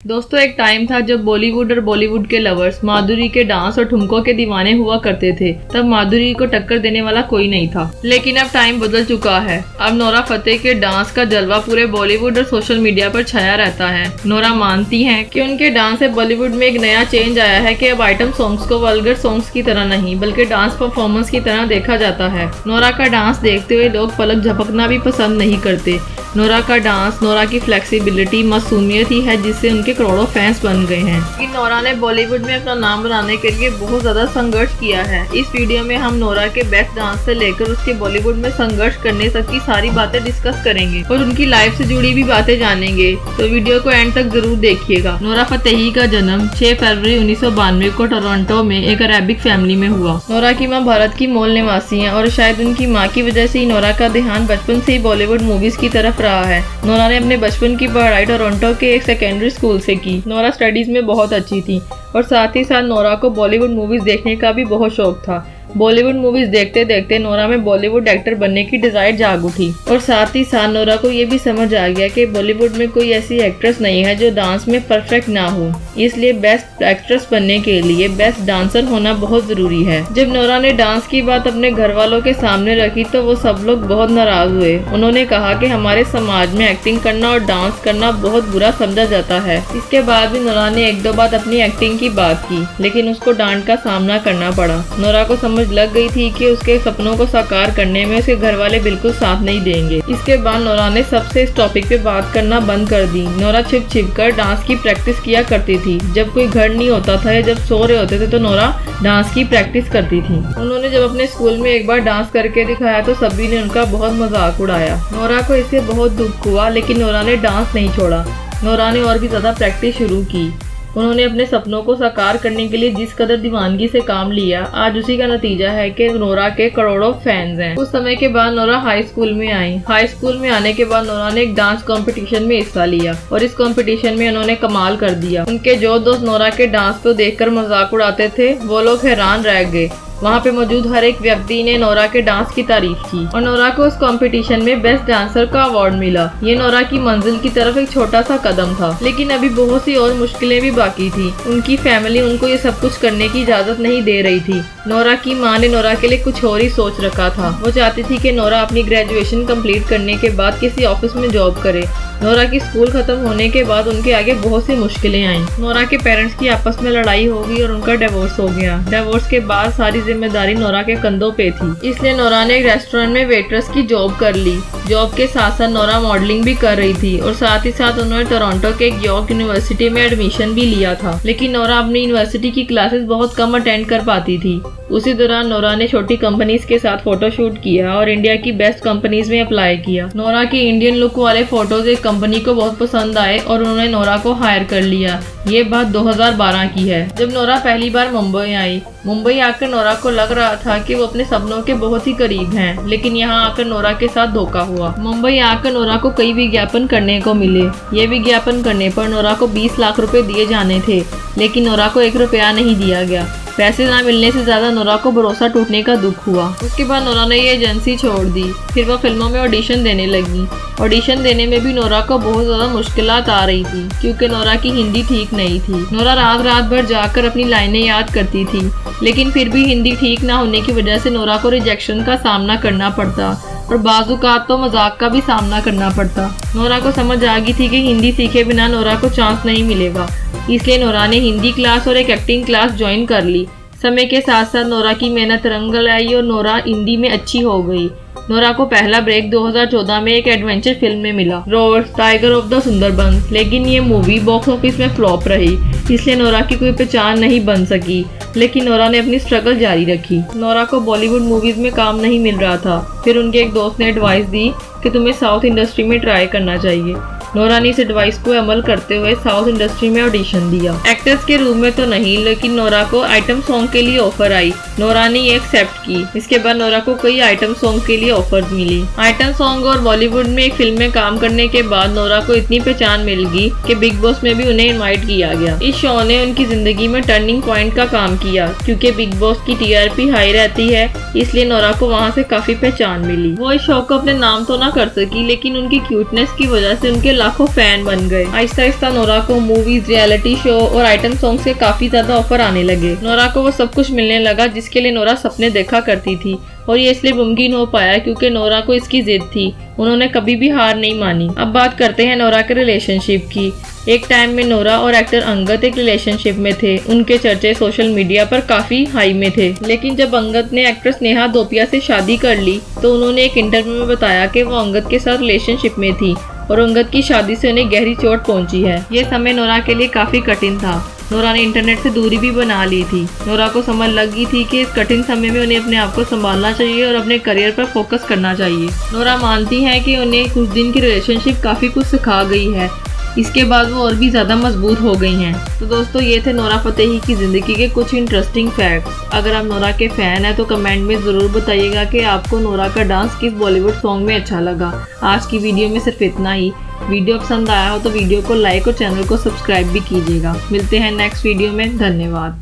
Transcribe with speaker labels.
Speaker 1: दोस्तों, एक टाइम था जब बॉलीवुड और बॉलीवुड के लवर्स माधुरी के डांस और ठुमकों के दीवाने हुआ करते थे। तब माधुरी को टक्कर देने वाला कोई नहीं था, लेकिन अब टाइम बदल चुका है। अब नोरा फतेही के डांस का जलवा पूरे बॉलीवुड और सोशल मीडिया पर छाया रहता है। नोरा मानती हैं कि उनके डांस से बॉलीवुड में एक नया चेंज आया है कि अब आइटम सॉन्ग्स को वल्गर सॉन्ग्स की तरह नहीं बल्कि डांस परफॉर्मेंस की तरह देखा जाता है। नोरा का डांस देखते हुए लोग पलक झपकना भी पसंद नहीं करते। नोरा का डांस, नोरा की फ्लेक्सिबिलिटी, मासूमियत ही है जिससे उनके करोड़ों फैंस बन गए हैं। लेकिन नोरा ने बॉलीवुड में अपना नाम बनाने के लिए बहुत ज्यादा संघर्ष किया है। इस वीडियो में हम नोरा के बेस्ट डांस से लेकर उसके बॉलीवुड में संघर्ष करने तक की सारी बातें डिस्कस करेंगे और उनकी लाइफ से जुड़ी भी बातें जानेंगे, तो वीडियो को एंड तक जरूर देखिएगा। नोरा फतेही का जन्म 6 फरवरी 1992 को टोरंटो में एक अरेबिक फैमिली में हुआ। नोरा की मां भारत की मूल निवासी है और शायद उनकी मां की वजह से ही नोरा का ध्यान बचपन से ही बॉलीवुड मूवीज की तरफ रहा है। नोरा ने अपने बचपन की पढ़ाई टोरंटो के एक सेकेंडरी स्कूल से की। नोरा स्टडीज में बहुत अच्छी थी और साथ ही साथ नोरा को बॉलीवुड मूवीज देखने का भी बहुत शौक था। बॉलीवुड मूवीज देखते देखते नोरा में बॉलीवुड एक्टर बनने की डिजायर जाग उठी और साथ ही साथ नोरा को ये भी समझ आ गया कि बॉलीवुड में कोई ऐसी एक्ट्रेस नहीं है जो डांस में परफेक्ट ना हो, इसलिए बेस्ट एक्ट्रेस बनने के लिए बेस्ट डांसर होना बहुत जरूरी है। जब नोरा ने डांस की बात अपने घर वालों के सामने रखी तो वो सब लोग बहुत नाराज हुए। उन्होंने कहा कि हमारे समाज में एक्टिंग करना और डांस करना बहुत बुरा समझा जाता है। इसके बाद भी नोरा ने एक दो बार अपनी एक्टिंग की बात की, लेकिन उसको डांट का सामना करना पड़ा। नोरा को समझ लग गई थी कि उसके सपनों को साकार करने में उसके घर वाले बिल्कुल साथ नहीं देंगे। इसके बाद नोरा ने सबसे इस टॉपिक पे बात करना बंद कर दी। नोरा छिप छिप कर डांस की प्रैक्टिस किया करती थी। जब कोई घर नहीं होता था या जब सो रहे होते थे तो नोरा डांस की प्रैक्टिस करती थी। उन्होंने जब अपने स्कूल में एक बार डांस करके दिखाया तो सभी ने उनका बहुत मजाक उड़ाया। नोरा को इससे बहुत दुख हुआ, लेकिन नोरा ने डांस नहीं छोड़ा। नोरा ने और भी ज्यादा प्रैक्टिस शुरू की। उन्होंने अपने सपनों को साकार करने के लिए जिस कदर दीवानगी से काम लिया, आज उसी का नतीजा है कि नोरा के करोड़ों फैंस हैं। कुछ समय के बाद नोरा हाई स्कूल में आई। हाई स्कूल में आने के बाद नोरा ने एक डांस कंपटीशन में हिस्सा लिया और इस कंपटीशन में उन्होंने कमाल कर दिया। उनके जो दोस्त नोरा के डांस को देखकर मजाक उड़ाते थे वो लोग हैरान रह गए। वहाँ पे मौजूद हर एक व्यक्ति ने नोरा के डांस की तारीफ की और नोरा को उस कंपटीशन में बेस्ट डांसर का अवार्ड मिला। ये नोरा की मंजिल की तरफ एक छोटा सा कदम था, लेकिन अभी बहुत सी और मुश्किलें भी बाकी थी। उनकी फैमिली उनको ये सब कुछ करने की इजाजत नहीं दे रही थी। नोरा की माँ ने नोरा के लिए कुछ और ही सोच रखा था। वो चाहती थी कि नोरा अपनी ग्रेजुएशन कंप्लीट करने के बाद किसी ऑफिस में जॉब करे। नोरा की स्कूल खत्म होने के बाद उनके आगे बहुत सी मुश्किलें आईं। नोरा के पेरेंट्स की आपस में लड़ाई हो गई और उनका डिवोर्स हो गया। डिवोर्स के बाद सारी जिम्मेदारी नोरा के कंधों पे थी, इसलिए नोरा ने एक रेस्टोरेंट में वेट्रेस की जॉब कर ली। जॉब के साथ साथ नोरा मॉडलिंग भी कर रही थी और साथ ही साथ उन्होंने टोरंटो के एक यॉर्क यूनिवर्सिटी में एडमिशन भी लिया था। लेकिन नोरा अपनी यूनिवर्सिटी की क्लासेस बहुत कम अटेंड कर पाती थी। उसी दौरान नोरा ने छोटी कंपनीज के साथ फोटोशूट किया और इंडिया की बेस्ट कंपनीज में अप्लाई किया। नोरा के इंडियन लुक वाले फोटोज एक कंपनी को बहुत पसंद आए और उन्होंने नोरा को हायर कर लिया। ये बात 2012 की है, जब नोरा पहली बार मुंबई आई। मुंबई आकर नोरा को लग रहा था कि वो अपने सपनों के बहुत ही करीब हैं, लेकिन यहाँ आकर नोरा के साथ धोखा हुआ। मुंबई आकर नोरा को कई विज्ञापन करने को मिले। ये विज्ञापन करने पर नोरा को 20 लाख रुपए दिए जाने थे, लेकिन नोरा को 1 रुपया नहीं दिया गया। पैसे ना मिलने से ज्यादा नोरा को भरोसा टूटने का दुख हुआ। उसके बाद नोरा ने ये एजेंसी छोड़ दी। फिर वो फिल्मों में ऑडिशन देने लगी। ऑडिशन देने में भी नोरा को बहुत ज्यादा मुश्किलात आ रही थी, क्योंकि नोरा की हिंदी ठीक नहीं थी। नोरा रात रात भर जाकर अपनी लाइनें याद करती थी, लेकिन फिर भी हिंदी ठीक ना होने की वजह से नोरा को रिजेक्शन का सामना करना पड़ता और बाजुकात तो मजाक का भी सामना करना पड़ता। नोरा को समझ आ गई थी कि हिंदी सीखे बिना नोरा को चांस नहीं मिलेगा, इसलिए नोरा ने हिंदी क्लास और एक एक्टिंग क्लास ज्वाइन कर ली। समय के साथ साथ नोरा की मेहनत रंग लाई और नोरा हिंदी में अच्छी हो गई। नोरा को पहला ब्रेक 2014 में एक एडवेंचर फिल्म में मिला, road tiger of the Sundarbans, लेकिन ये मूवी बॉक्स ऑफिस में फ्लॉप रही, इसलिए नोरा की कोई पहचान नहीं बन सकी। लेकिन नोरा ने अपनी स्ट्रगल जारी रखी। नोरा को बॉलीवुड मूवीज में काम नहीं मिल रहा था। फिर उनके एक दोस्त ने एडवाइस दी कि तुम्हें साउथ इंडस्ट्री में ट्राई करना चाहिए। नोरा ने इस एडवाइस को अमल करते हुए साउथ इंडस्ट्री में ऑडिशन दिया। एक्ट्रेस के रूप में तो नहीं, लेकिन नोरा को आइटम सॉन्ग के लिए ऑफर आई। नोरा ने ये एक्सेप्ट की। इसके बाद नोरा को कई आइटम सॉन्ग के लिए ऑफर्स मिली। आइटम सॉन्ग और बॉलीवुड में एक फिल्म में काम करने के बाद नोरा को इतनी पहचान मिल गई कि बिग बॉस में भी उन्हें इनवाइट किया गया। इस शो ने उनकी जिंदगी में टर्निंग पॉइंट का काम किया, क्योंकि बिग बॉस की TRP हाई रहती है, इसलिए नोरा को वहाँ से काफी पहचान मिली। वो इस शो को अपने नाम तो ना कर सकी, लेकिन उनकी क्यूटनेस की वजह से उनके लाखों फैन बन गए। आहिस्ता आहिस्ता नोरा को मूवीज, रियलिटी शो और आइटम सॉन्ग के काफी ज्यादा ऑफर आने लगे। नोरा को वो सब कुछ मिलने लगा जिसके लिए नोरा सपने देखा करती थी, और ये इसलिए मुमकिन हो पाया क्योंकि नोरा को इसकी जिद थी। उन्होंने कभी भी हार नहीं मानी। अब बात करते हैं नोरा के रिलेशनशिप की। एक टाइम में नोरा और एक्टर अंगद एक रिलेशनशिप में थे। उनके चर्चे सोशल मीडिया पर काफी हाई में थे। लेकिन जब अंगद ने एक्ट्रेस नेहा धोपिया से शादी कर ली तो उन्होंने एक इंटरव्यू में बताया कि वो अंगद के साथ रिलेशनशिप में थी और अंगद की शादी से उन्हें गहरी चोट पहुंची है। ये समय नोरा के लिए काफी कठिन था। नोरा ने इंटरनेट से दूरी भी बना ली थी। नोरा को समझ लग गई थी कि इस कठिन समय में उन्हें अपने आप को संभालना चाहिए और अपने करियर पर फोकस करना चाहिए। नोरा मानती है कि उन्हें कुछ दिन की रिलेशनशिप काफी कुछ सिखा गई है। इसके बाद वो और भी ज़्यादा मजबूत हो गई हैं। तो दोस्तों, ये थे नोरा फतेही की ज़िंदगी के कुछ इंटरेस्टिंग फैक्ट्स। अगर आप नोरा के फ़ैन हैं तो कमेंट में ज़रूर बताइएगा कि आपको नोरा का डांस किस बॉलीवुड सॉन्ग में अच्छा लगा। आज की वीडियो में सिर्फ इतना ही। वीडियो पसंद आया हो तो वीडियो को लाइक और चैनल को सब्सक्राइब भी कीजिएगा। मिलते हैं नेक्स्ट वीडियो में। धन्यवाद।